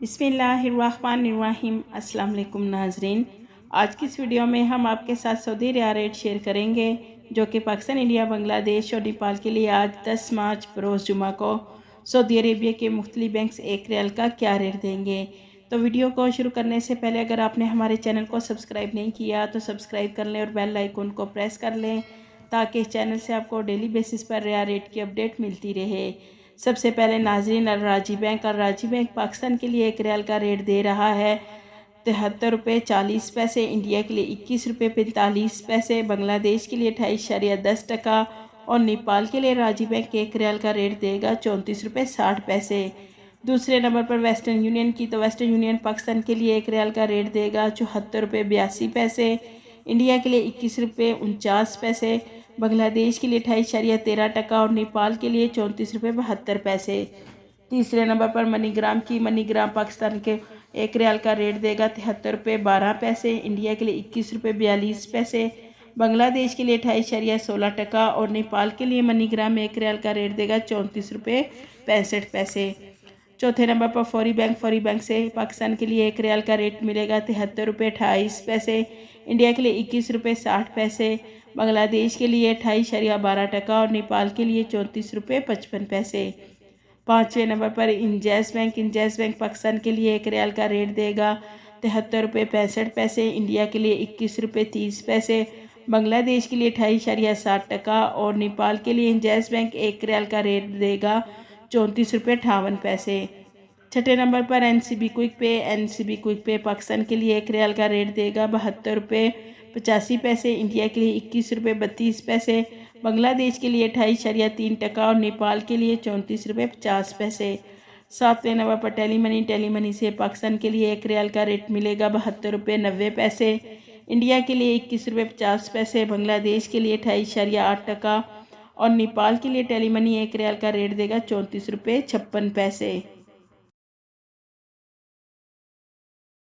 बिस्मिल्लाहिर्रहमानिर्रहीम। अस्सलाम वालेकुम नाजरीन, आज की इस वीडियो में हम आपके साथ सऊदी रियाल रेट शेयर करेंगे जो कि पाकिस्तान, इंडिया, बांग्लादेश और नेपाल के लिए आज 10 मार्च बरोज़ जुमा को सऊदी अरेबिया के मुख्तलिफ बैंक्स एक रियाल का क्या रेट देंगे। तो वीडियो को शुरू करने से पहले अगर आपने हमारे चैनल को सब्सक्राइब नहीं किया तो सब्सक्राइब कर लें और बेल आइकन को प्रेस कर लें ताकि इस चैनल से आपको डेली बेसिस पर रियाल रेट की अपडेट मिलती रहे। सबसे पहले नाजरीन, अल राजी बैंक पाकिस्तान के लिए एक रियाल का रेट दे रहा है 73 रुपये 40 पैसे, इंडिया के लिए 21 रुपये 45 पैसे, बांग्लादेश के लिए 28.10 और नेपाल के लिए राजी बैंक एक रियाल का रेट देगा 34 रुपये 60 पैसे। दूसरे नंबर पर वेस्टर्न यूनियन की, तो वेस्टर्न यूनियन पाकिस्तान के लिए एक रियाल का रेट देगा 74 रुपये 82 पैसे, इंडिया के लिए 21 रुपये 49 पैसे, बांग्लादेश के लिए 28.13 और नेपाल के लिए 34 रुपये 72 पैसे। तीसरे नंबर पर मनीग्राम की, मनीग्राम पाकिस्तान के एक रियाल का रेट देगा 73 रुपये 12 पैसे, इंडिया के लिए 21 रुपये 42 पैसे, बांग्लादेश के लिए 28.16 और नेपाल के लिए मनीग्राम एक रियाल का रेट देगा 34 रुपये 65 पैसे। चौथे नंबर पर फौरी बैंक से पाकिस्तान के लिए एक रियाल का रेट मिलेगा 73 रुपये 28 पैसे, इंडिया के लिए 21 रुपये 60 पैसे, बांग्लादेश के लिए 28.12 और नेपाल के लिए 34 रुपये 55 पैसे। पाँचवें नंबर पर इंजैस बैंक पाकिस्तान के लिए एक रियाल का रेट देगा 73 रुपये 65 पैसे, इंडिया के लिए 21 रुपये 30 पैसे, बांग्लादेश के लिए 28.60 और नेपाल के लिए इंजैस बैंक एक रियाल का रेट देगा 34 रुपये 58 पैसे। छठे नंबर पर एनसीबी क्विक पे पाकिस्तान के लिए एक रियाल का रेट देगा 72 रुपये 85 पैसे, इंडिया के लिए 21 रुपये 32 पैसे, बांग्लादेश के लिए 28.3 और नेपाल के लिए 34 रुपये 50 पैसे। सातवें नंबर पर टेलीमनी से पाकिस्तान के लिए एक रियाल का रेट मिलेगा 72 रुपये 90 पैसे, इंडिया के लिए 21 रुपये 50 पैसे, बांग्लादेश के लिए 28.8 और नेपाल के लिए टेलीमनी एक रियाल का रेट देगा 34 रुपये 56 पैसे।